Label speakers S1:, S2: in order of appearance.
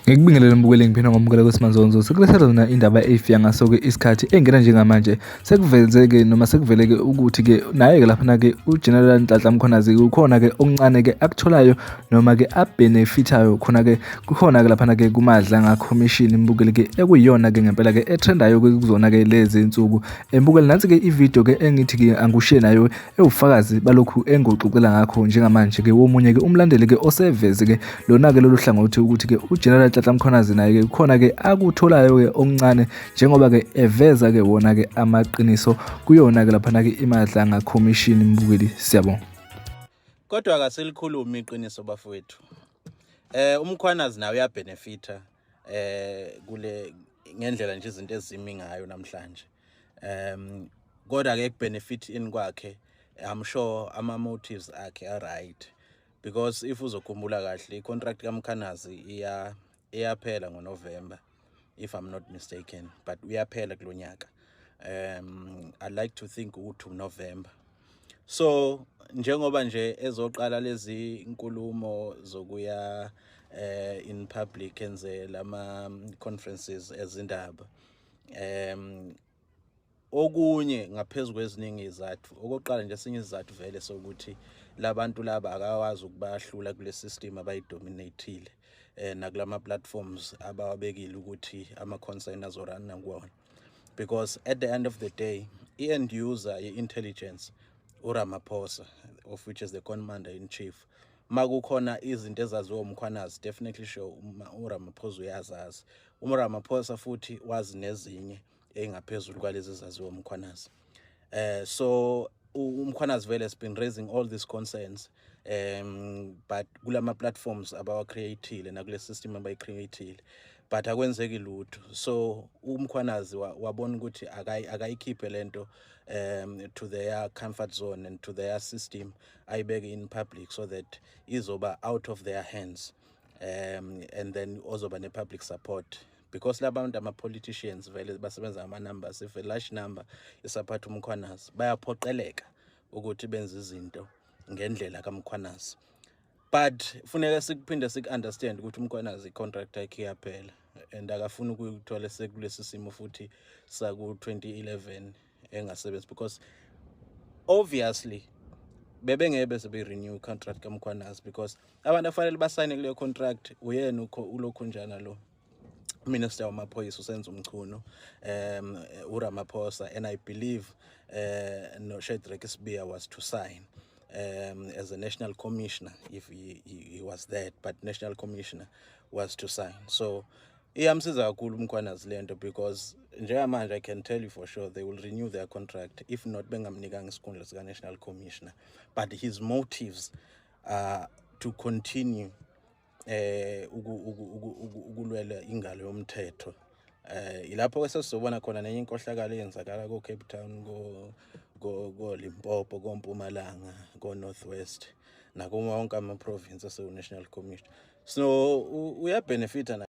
S1: Ngikubingelele mbukeli ngiphina ngomukela kwesimanzonzo sekulethela zona indaba eyifika ngaso-ke isikhathi engena njengamanje sekuvezeke noma sekuveleke ukuthi-ke naye-ke laphana-ke uGeneral Nhlanhla Mkhwanazi ukhona-ke okuncane-ke akutholayo noma-ke abhenefithayo khona-ke kukhona-ke laphana-ke kuMadlanga Commission mbukeli-ke ekuyiyona-ke ngempela-ke etrendayo-ke kuzona-ke lezi insuku. Mbukeli nansi-ke ividiyo-ke engithi-ke angushiye nayo ewufakazi balokhu enguxoxela ngakho njengamanje-ke womunye-ke umlandeli-ke oseveze-ke lona-ke lolu hlangothi ukuthi-ke uGeneral Nhlanhla Mkhwanazi naye-ke kukhona-ke akutholayo-ke okuncane njengoba-ke eveza-ke wona-ke amaqiniso kuyona-ke laphana-ke iMadlanga Commission mbukeli. Siyabonga.
S2: Kodwa akaselikhuluma iqiniso bafowethu. UMkhwanazi nawe uyabhenefitha kule ngendlela nje izinto ezimi ngayo namhlanje. Kodwa ke benefit in kwakhe I'm sure ama motives akhe are right, because if uzokhumbula kahle icontract kaMkhwanazi iyaphela ngoNovember if I'm not mistaken, but uyaphela kulonyaka. I'd like to think ukuthi November. So njengoba nje ezoqala lezi inkulumo zokuya in public enze lama conferences ezindaba, okunye ngaphezulu kweziningi izathu, okokuqala nje esinye isizathu vele sokuthi labantu laba akawazi ukubahlula kule system abayidominateile nakulama platforms abawabekile ukuthi ama concern azorana kuwona, because at the end of the day i-end user ye-intelligence uRamaphosa, of which is the commander in chief. Makukhona izinto ezaziwa uMkhwanazi, definitely sure uRamaphosa uyazazi. uRamaphosa futhi wazi nezinye engaphezulu kwalezi ezaziwa uMkhwanazi. So uMkhwanazi vele has been raising all these concerns, but kulama platforms abawa-createile nakule system abayi-createile, but akwenzeki lutho. So uMkhwanazi wabona ukuthi akayikhiphe lento to their comfort zone and to their system, ayibeke in public so that izoba out of their hands, and then ozoba ne-public support, because labantu ama-politicians vele basebenza ama-numbers. If a large number isaphatha uMkhwanazi bayaphoqeleka ukuthi benze izinto ngendlela kaMkhwanazi. But funeka sikuphinde siku-understand ukuthi uMkhwanazi i-contract yakhe iyaphela and akafuni ukuyithola sekulesi simo futhi saku-2011 engasebenzi, because obviously bebengeke bese be-renew contract kaMkhwanazi, because abantu afanele basayine kuleyo contract uyena ulokhunjana lo Minister wamaphoyisa uSenzo Mchunu, uRamaphosa, and I believe no Shadrack Sibiya was to sign as a national commissioner if he was that, but national commissioner was to sign. So iyamsiza kakhulu uMkhwanazi lento, because njengamanje I can tell you for sure they will renew their contract, if not bengamnikanga isikhundla sika national commissioner, but his motives are to continue ukulwela ingalo yomthetho. Ilapho ke sesizobona khona nenye inkohlakalo eyenzakala ko Cape Town, ko Limpopo, ko Mpumalanga, ko Northwest, nakuma wonke ama province asewu national commission. So uyabhenefita